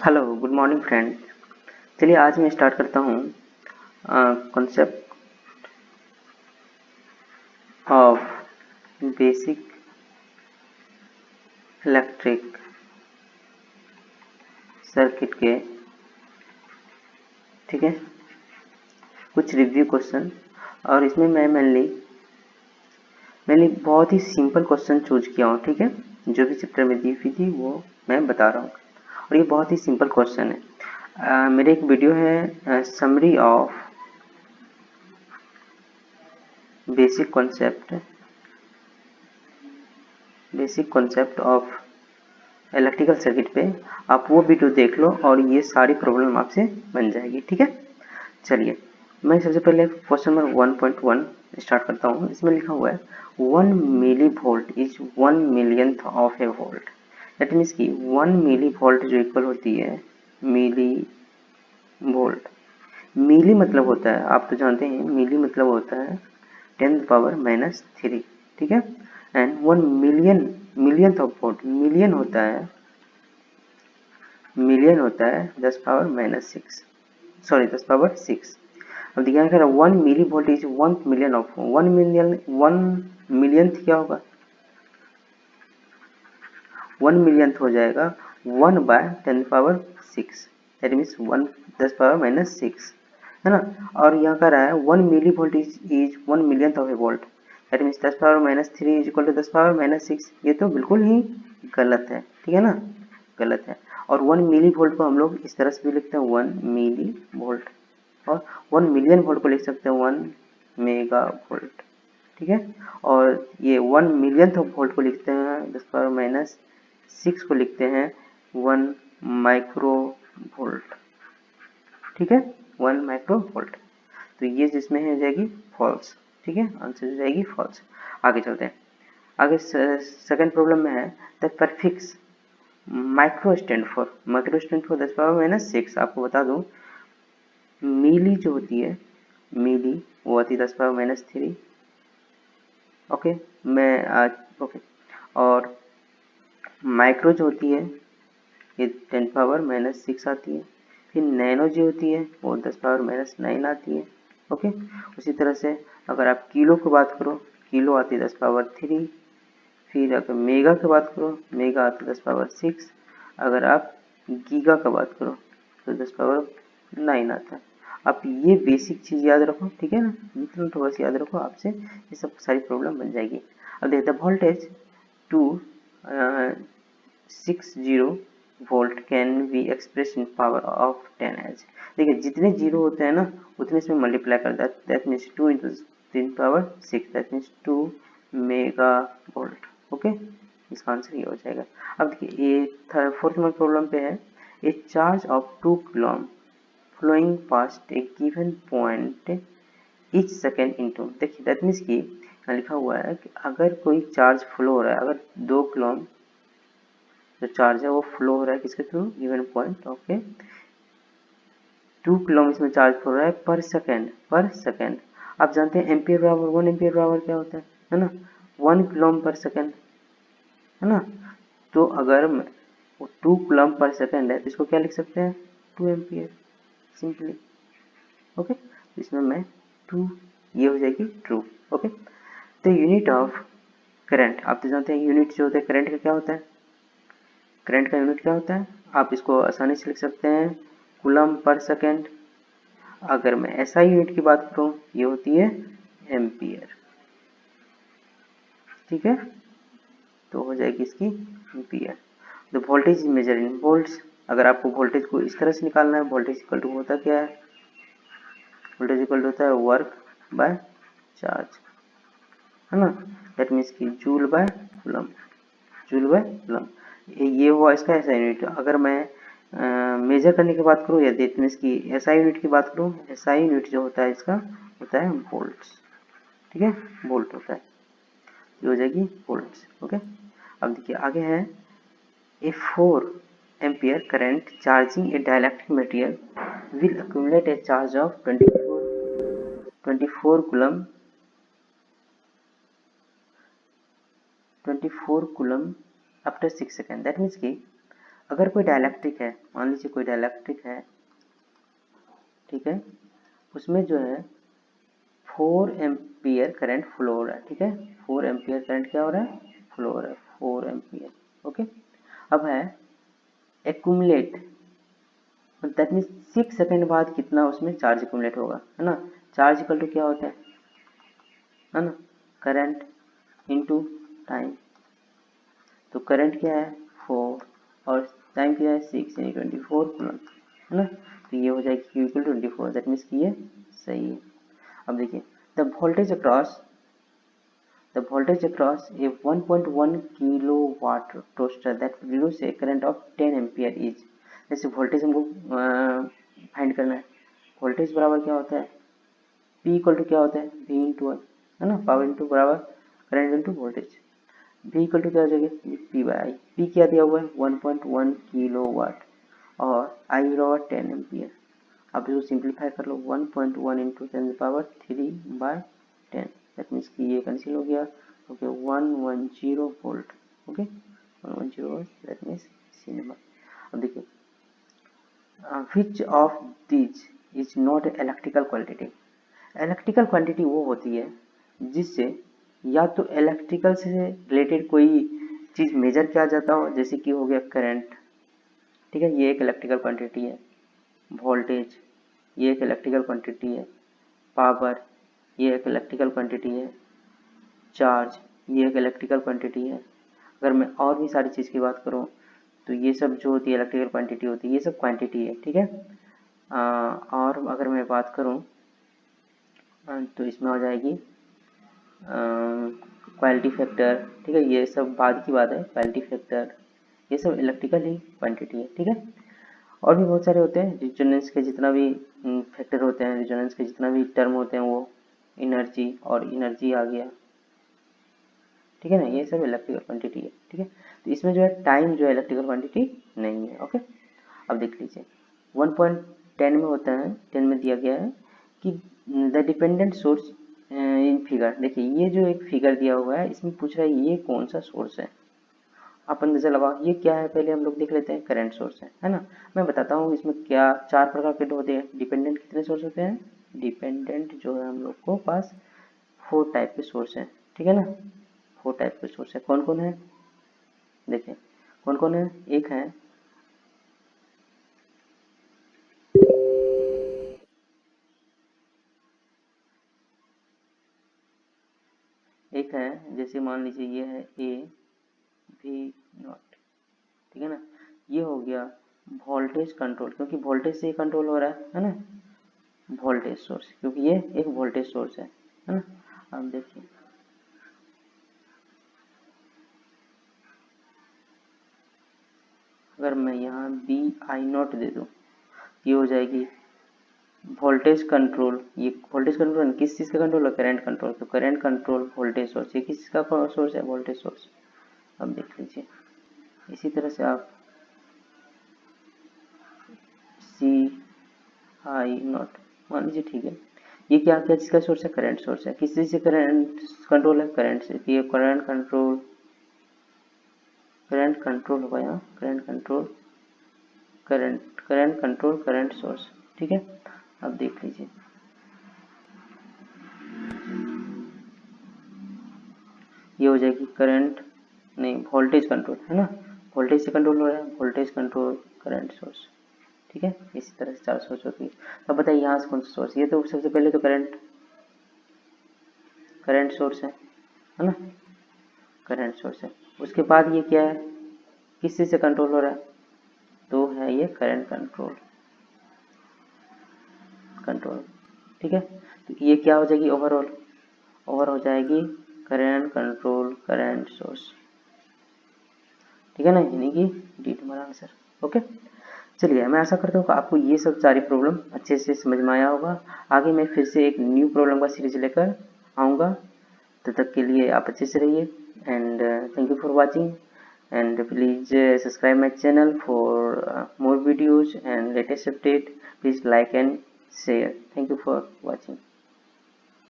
Hello good morning friend. चलिए आज मैं स्टार्ट करता हूँ concept of basic electric circuit के, ठीक है, कुछ रिव्यू क्वेश्चन। और इसमें मैं मैंने बहुत ही सिंपल क्वेश्चन चूज किया हूँ, ठीक है। जो भी चैप्टर में दी हुई थी वो मैं बता रहा हूँ और ये बहुत ही सिंपल क्वेश्चन है। मेरे एक वीडियो है summary of basic concept of electrical circuit पे, आप वो वीडियो देख लो और ये सारी प्रॉब्लम आपसे बन जाएगी, ठीक है। चलिए मैं सबसे पहले क्वेश्चन नंबर 1.1 स्टार्ट करता हूँ। इसमें लिखा हुआ है 1 milli volt is 1 millionth of a volt. That means कि 1 मिली वोल्ट जो इक्वल होती है मिली वोल्ट। मिली मतलब होता है, आप तो जानते हैं, मिली मतलब होता है 10⁻³ ठीक है। And 1 millionth of volt, million होता है 10⁻⁶, सॉरी 10⁻⁶। अब देखिए क्या 1 milli volt is 1 million of 1 millionth क्या होगा, 1 मिलियंथ हो जाएगा 1/10⁻⁶, दैट मीन्स 1 10⁻⁻⁶, है ना। और यहाँ कह रहा है 1 milli volt is 1 millionth of a volt, that means 10⁻³ is equal to 10⁻⁶। ये तो बिल्कुल ही गलत है, ठीक है ना, गलत है। और 1 मिली वोल्ट को हम लोग इस तरह से भी लिखते हैं 1 मिली वोल्ट, और 1 मिलियन वोल्ट को लिख सकते हैं 1 मेगा वोल्ट, ठीक है। और ये 1 मिलियंथ ऑफ वोल्ट को लिखते हैं 10⁻⁶ को लिखते हैं 1 माइक्रो वोल्ट, ठीक है, 1 माइक्रो वोल्ट। तो ये जिसमें है जाएगी फॉल्स, ठीक है, आंसर हो जाएगी फॉल्स। आगे चलते हैं। आगे सेकंड प्रॉब्लम में है the prefix micro stand for 10⁻⁶। आपको बता दूं मिली जो होती है, मिली वो आती है 10⁻⁻3, ओके। मैं आज ओके। और माइक्रो जो होती है ये 10⁻⁻6 आती है। फिर नैनो जो होती है वो 10⁻⁻9 आती है, ओके। उसी तरह से अगर आप किलो की बात करो, किलो आती है 10⁻3। फिर अगर मेगा की बात करो, मेगा आती है 10⁻6। अगर आप गीगा की बात करो तो 10⁻9 आता है। आप ये बेसिक चीज़ याद रखो, ठीक है ना, इतना तो बस याद रखो, आपसे ये सब सारी प्रॉब्लम बन जाएगी। अब देखते हैं voltage 260 volt can be express in power of 10 as. देखिए जितने जीरो होते हैं ना उतने इसमें मल्टीप्लाई कर दें, that means 2 into 10⁻⁶, that means 2 mega volt, okay. इसका आंसर ये हो जाएगा। अब देखिए ये फोर्थ नंबर प्रॉब्लम पे है a charge of 2 coulomb flowing past a given point each second into. देखिए दैट मीन्स कि लिखा हुआ है कि अगर कोई चार्ज फ्लो हो रहा है, अगर 2 कूलम जो चार्ज है वो फ्लो हो रहा है किसके through, given point, okay. 2 coulomb इसमें चार्ज फ्लो हो रहा है पर सेकेंड। आप जानते हैं एम्पियर बराबर 1 एम्पियर बराबर क्या होता है ना, 1 कूलम पर सेकेंड, है ना। तो अगर 2 कूलम पर सेकेंड है तो इसको क्या लिख सकते हैं, 2 एम्पियर सिंपली, ओके। इसमें मैं 2, ये हो जाएगी ट्रू, ओके। तो यूनिट ऑफ करंट, आप तो जानते हैं यूनिट जो होता है करंट का क्या होता है, करंट का यूनिट क्या होता है, आप इसको आसानी से लिख सकते हैं कूलम पर सेकेंड। अगर मैं एसआई यूनिट की बात करूं ये होती है एम्पियर, ठीक है, तो हो जाएगी इसकी ampere. The voltage is measure in volts. अगर आपको वोल्टेज को इस तरह से निकालना है, वोल्टेज इक्वल टू होता क्या है, वोल्टेज इक्वल टू होता है वर्क बाय चार्ज, है ना। दैट मीन्स की joule by coulomb, joule by coulomb, ये हुआ इसका ऐसा यूनिट। अगर मैं मेजर करने की बात करूँ या दैट मीन्स की एसआई यूनिट की बात करूँ, एसआई यूनिट जो होता है इसका होता है वोल्ट्स, ठीक है, वोल्ट होता है, ये हो जाएगी वोल्ट्स, ओके। अब देखिए आगे है ए 4 ampere current charging A dielectric material will accumulate a charge of 24 coulomb 24 coulomb after 6 second. That means कि अगर कोई डाइलेक्ट्रिक है, मान लीजिए कोई डाइलेक्ट्रिक है, ठीक है, उसमें जो है 4 एम्पियर करंट फ्लो हो रहा है, ठीक है, 4 एम्पियर करंट क्या हो रहा है, फ्लो हो रहा है, 4 एम्पियर। ओके, अब है एक्यूमुलेट, दैट मीन्स 6 सेकेंड बाद कितना उसमें चार्ज एक्यूमुलेट होगा, है ना। चार्ज इक्वल टू क्या होता है ना, करंट इनटू टाइम। तो करंट क्या है 4 और टाइम क्या है 6 यानी 24 कूलम, है ना। तो ये हो जाएगी Q इक्वल 24, दैट मीन्स कि ये सही है। अब देखिए the voltage across a 1.1 kilowatt toaster that produce a current of 10 ampere is, जैसे वोल्टेज हमको फाइंड करना है, वोल्टेज बराबर क्या होता है P इक्वल टू क्या होता है V इंटू आई, है ना, पावर इंटू बराबर current into voltage. V equal to क्या हो जाएगा P बाई आई, P क्या दिया हुआ है 1.1 किलोवाट और I बराबर 10 एम्पियर। आप इसको सिंप्लीफाई कर लो, 1.1 into 10 power 3 by 10, that means कि ये कैंसिल हो गया, okay 110 volt, okay 110 volt, that means C number. अब देखिए which of these is not electrical quantity, electrical quantity वो होती है जिससे या तो इलेक्ट्रिकल से रिलेटेड कोई चीज़ मेजर किया जाता हो, जैसे कि हो गया करंट, ठीक है, ये एक इलेक्ट्रिकल क्वांटिटी है, वोल्टेज ये एक इलेक्ट्रिकल क्वांटिटी है, पावर ये एक इलेक्ट्रिकल क्वांटिटी है, चार्ज ये एक इलेक्ट्रिकल क्वांटिटी है। अगर मैं और भी सारी चीज़ की बात करूँ तो ये सब जो होती है इलेक्ट्रिकल क्वांटिटी होती है, ये सब क्वांटिटी है, ठीक है। और अगर मैं बात करूँ तो इसमें हो जाएगी क्वालिटी फैक्टर, ठीक है, ये सब बाद की बात है, क्वालिटी फैक्टर ये सब इलेक्ट्रिकल ही क्वांटिटी है, ठीक है। और भी बहुत सारे होते हैं, रिजोनेंस के जितना भी फैक्टर होते हैं, रिजोनेंस के जितना भी टर्म होते हैं वो एनर्जी और एनर्जी आ गया, ठीक है ना, ये सब इलेक्ट्रिकल क्वांटिटी है, ठीक है। तो इसमें जो है टाइम जो है इलेक्ट्रिकल क्वांटिटी नहीं है, ओके। अब देख लीजिए 1.10 में होता है, 10 में दिया गया है कि the dependent source in figure, देखिए ये जो एक फिगर दिया हुआ है इसमें पूछ रहा है ये कौन सा सोर्स है, आप अंदाजा लगाओ ये क्या है, पहले हम लोग देख लेते हैं, करंट सोर्स है ना। मैं बताता हूँ इसमें क्या 4 प्रकार के होते हैं डिपेंडेंट, कितने सोर्स होते हैं डिपेंडेंट जो है हम लोग को पास 4 टाइप के सोर्स हैं, ठीक है ना, 4 टाइप के सोर्स है, कौन कौन है देखिए कौन कौन है, एक है जैसे मान लीजिए ये है ए वी नॉट, ठीक है ना, ये हो गया वोल्टेज कंट्रोल, क्योंकि वोल्टेज से कंट्रोल हो रहा है ना, वोल्टेज सोर्स, क्योंकि ये एक वोल्टेज सोर्स है ना। अब देखिए अगर मैं यहाँ बी आई नॉट दे दूँ ये हो जाएगी वोल्टेज कंट्रोल, ये वोल्टेज कंट्रोल किस चीज़ का कंट्रोल है, करंट कंट्रोल, तो करंट कंट्रोल वोल्टेज सोर्स, ये किस का सोर्स है, वोल्टेज सोर्स। अब देख लीजिए इसी तरह से आप सी आई नॉट मान लीजिए, ठीक है, ये क्या क्या चीज़ का सोर्स है, करंट सोर्स है, किस चीज़ से करंट कंट्रोल है, करंट से, तो ये करंट कंट्रोल होगा यहाँ, करंट कंट्रोल करंट सोर्स, ठीक है। अब देख लीजिए ये हो जाएगी करंट नहीं वोल्टेज कंट्रोल, है ना, वोल्टेज से कंट्रोल हो रहा है, वोल्टेज कंट्रोल करंट सोर्स, ठीक है। इसी तरह से 4 सोर्स होती है। अब बताइए यहाँ से कौन सा सोर्स, ये तो सबसे पहले तो करंट सोर्स है ना, करंट सोर्स है, उसके बाद ये क्या है, किस चीज़ से कंट्रोल हो रहा है, तो है ये करंट कंट्रोल, ठीक है। तो ये क्या हो जाएगी ओवर हो जाएगी करंट कंट्रोल करंट सोर्स, ठीक है ना, यानी कि डी हमारा आंसर, ओके। चलिए मैं आशा करता हूँ कि आपको ये सब सारी प्रॉब्लम अच्छे से समझ में आया होगा। आगे मैं फिर से एक न्यू प्रॉब्लम का सीरीज लेकर आऊँगा, तब तक के लिए आप अच्छे से रहिए and thank you for watching and please subscribe my channel for more videos and latest update. Please like and share. Thank you for watching.